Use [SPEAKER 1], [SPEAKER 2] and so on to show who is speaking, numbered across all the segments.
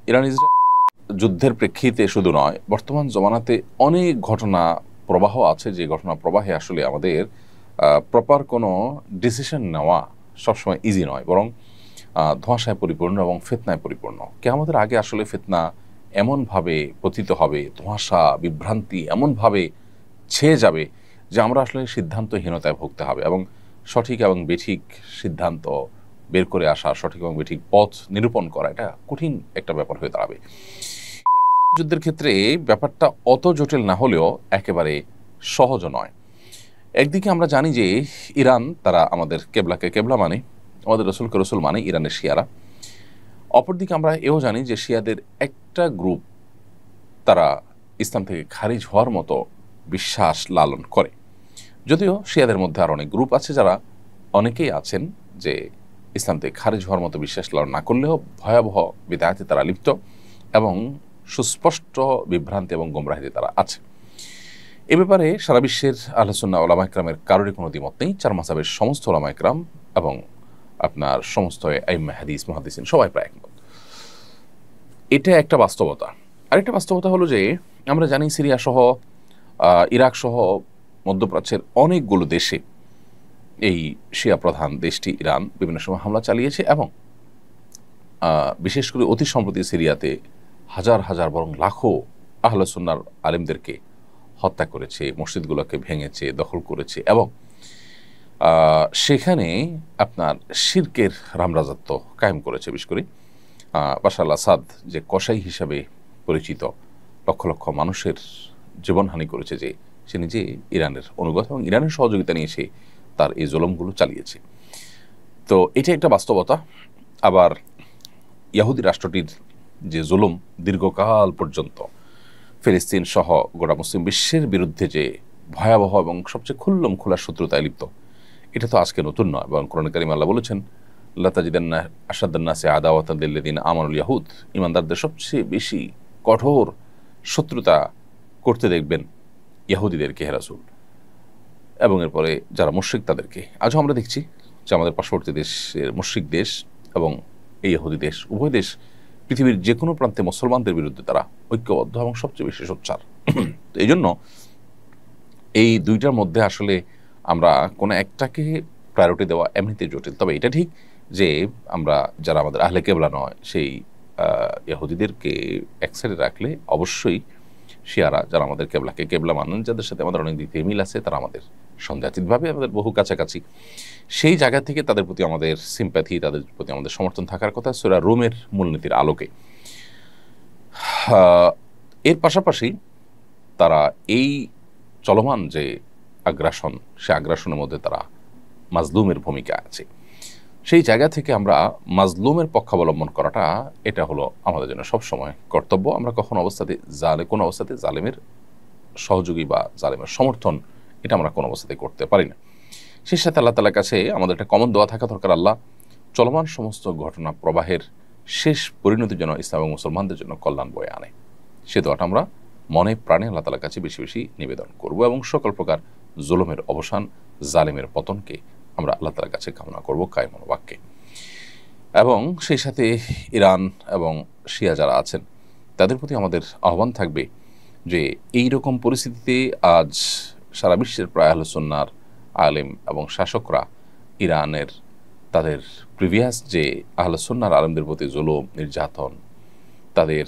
[SPEAKER 1] Iran Israel যুদ্ধের প্রেক্ষিতে শুধু নয়, বর্তমান জমানাতে অনেক ঘটনা প্রবাহ আছে, যে ঘটনা প্রবাহে আসলে আমাদের প্রপার কোনো ডিসিশন নেওয়া সবসময় ইজি নয়, বরং ধোঁয়াশায় পরিপূর্ণ এবং ফিতনায় পরিপূর্ণ। কিয়ামতের আগে আসলে ফিতনা এমনভাবে পতিত হবে, ধোঁয়াশা বিভ্রান্তি এমনভাবে ছেয়ে যাবে যে আমরা আসলে সিদ্ধান্তহীনতায় ভুগতে হবে, এবং সঠিক এবং বেঠিক সিদ্ধান্ত বের করে আসা, সঠিক এবং বেঠিক পথ নিরূপণ করা, এটা কঠিন একটা ব্যাপার হয়ে দাঁড়াবে। যুদ্ধের ক্ষেত্রে ব্যাপারটা অত জটিল না হলেও একেবারে সহজও নয়। একদিকে আমরা জানি যে ইরান, তারা আমাদের কেবলাকে কেবলা মানে, আমাদের রসুলকে রসুল মানে ইরানের শিয়ারা। অপরদিকে আমরা এও জানি যে শিয়াদের একটা গ্রুপ তারা ইসলাম থেকে খারিজ হওয়ার মতো বিশ্বাস লালন করে, যদিও শিয়াদের মধ্যে আর অনেক গ্রুপ আছে যারা অনেকেই আছেন যে ইসলাম থেকে খারিজ হওয়ার মতো বিশ্বাস লালন না করলেও ভয়াবহ বিদায়াতে তারা লিপ্ত এবং সুস্পষ্ট বিভ্রান্তি এবং গোমরাহিতে তারা আছে। এ ব্যাপারে সারা বিশ্বের আহলে সুন্নাহ ওলামা ইকরামের কারোরই কোনো দ্বিমত নেই। চার মাযহাবের সমস্ত ওলামা ইকরাম এবং আপনার সমস্ত আইম্মা হাদিস মুহাদ্দিসিন সবাই প্রায় একমত। এটা একটা বাস্তবতা। আরেকটা বাস্তবতা হলো যে আমরা জানি সিরিয়া সহ ইরাক সহ মধ্যপ্রাচ্যের অনেকগুলো দেশে এই শিয়া প্রধান দেশটি ইরান বিভিন্ন সময় হামলা চালিয়েছে, এবং বিশেষ করে অতি সম্প্রতি সিরিয়াতে হাজার হাজার বরং লাখো আহলে সুন্নাহর আলেমদেরকে হত্যা করেছে, মসজিদগুলোকে ভেঙেছে, দখল করেছে, এবং সেখানে আপনার শিরকের রামরাজত্ব কায়েম করেছে। বিশেষ করে বাশার আল আসাদ যে কসাই হিসাবে পরিচিত, লক্ষ লক্ষ মানুষের জীবনহানি করেছে, যে সে নিজে ইরানের অনুগত এবং ইরানের সহযোগিতা নিয়ে সে তার এই জুলুমগুলো চালিয়েছে। তো এটা একটা বাস্তবতা। আবার ইহুদি রাষ্ট্রটির যে জুলুম দীর্ঘকাল পর্যন্ত ফিলিস্তিন সহ গোটা মুসলিম বিশ্বের বিরুদ্ধে যে ভয়াবহ এবং সবচেয়ে খুল্লম খোলা শত্রুতায় লিপ্ত, এটা তো আজকে নতুন নয়। এবং কোরআন কারীমে আল্লাহ বলেছেন, লা তাজিদান্না আশাদ্দান নাসি আদাওয়াতান লিল্লাযিনা আমানুল ইয়াহুদ, ঈমানদারদের সবচেয়ে বেশি কঠোর শত্রুতা করতে দেখবেন ইহুদিদেরকে, হে রাসূল, এবং এরপরে যারা মুশরিক তাদেরকে। আজও আমরা দেখছি যে আমাদের পার্শ্ববর্তী দেশের মুশরিক দেশ এবং এই ইহুদি দেশ, উভয় দেশ পৃথিবীর যে কোনো প্রান্তে মুসলমানদের বিরুদ্ধে তারা ঐক্যবদ্ধ এবং সবচেয়ে বেশি সোচ্চার। তো এই জন্য এই দুইটার মধ্যে আসলে আমরা কোনো একটাকে প্রায়োরিটি দেওয়া এমনিতে জটিল। তবে এটা ঠিক যে আমরা যারা আমাদের আহলে কেবলা নয়, সেই ইহুদিদেরকে এক সাইডে রাখলে অবশ্যই শিয়ারা যারা আমাদের কেবলাকে কেবলা মানেন, যাদের সাথে আমাদের অনেক দিক থেকে মিল আছে, তারা আমাদের সন্দেহাতীতভাবে আমাদের বহু কাছাকাছি, সেই জায়গা থেকে তাদের প্রতি আমাদের সিম্প্যাথি, তাদের প্রতি আমাদের সমর্থন থাকার কথা সূরা রুমের মূলনীতির আলোকে। এর পাশাপাশি তারা এই চলমান যে আগ্রাসন, সে আগ্রাসনের মধ্যে তারা মাজলুমের ভূমিকা আছে। সেই জায়গা থেকে আমরা মাজলুমের পক্ষাবলম্বন করাটা, এটা হলো আমাদের জন্য সবসময় কর্তব্য। আমরা কোনো অবস্থাতে জালেমের সহযোগী বা জালেমের সমর্থন এটা আমরা কোনো অবস্থাতে করতে পারি না। সেই সাথে আল্লাহ তাআলার কাছে আমাদের একটা কমন দোয়া থাকা দরকার, আল্লাহ চলমান সমস্ত ঘটনা প্রবাহের শেষ পরিণতির জন্য ইসলাম এবং মুসলমানদের জন্য কল্যাণ বয়ে আনে। সে দোয়াটা আমরা মনে প্রাণে আল্লাহ তাআলার কাছে বেশি বেশি নিবেদন করব, এবং সকল প্রকার জুলুমের অবসান, জালেমের পতনকে আমরা আল্লাহ তাআলার কাছে কামনা করব কায়মন বাক্যে। এবং সেই সাথে ইরান এবং শিয়া যারা আছেন তাদের প্রতি আমাদের আহ্বান থাকবে যে এই রকম পরিস্থিতিতে আজ সারা বিশ্বের প্রায় আহলে সুন্নাহর আলেম এবং শাসকরা ইরানের তাদের প্রিভিয়াস যে আহলে সুন্নাহর আলেমদের প্রতি জুলুম, নির্যাতন, তাদের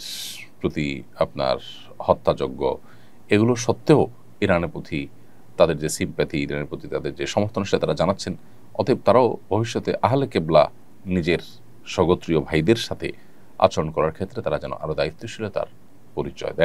[SPEAKER 1] প্রতি আপনার হত্যাযজ্ঞ, এগুলো সত্ত্বেও ইরানের প্রতি তাদের যে সিম্প্যাথি, ইরানের প্রতি তাদের যে সমর্থন, সেটা তারা জানাচ্ছেন। অতএব তারাও ভবিষ্যতে আহলে কেবলা নিজের স্বগোত্রীয় ভাইদের সাথে আচরণ করার ক্ষেত্রে তারা যেন আরও দায়িত্বশীলতার পরিচয় দেন।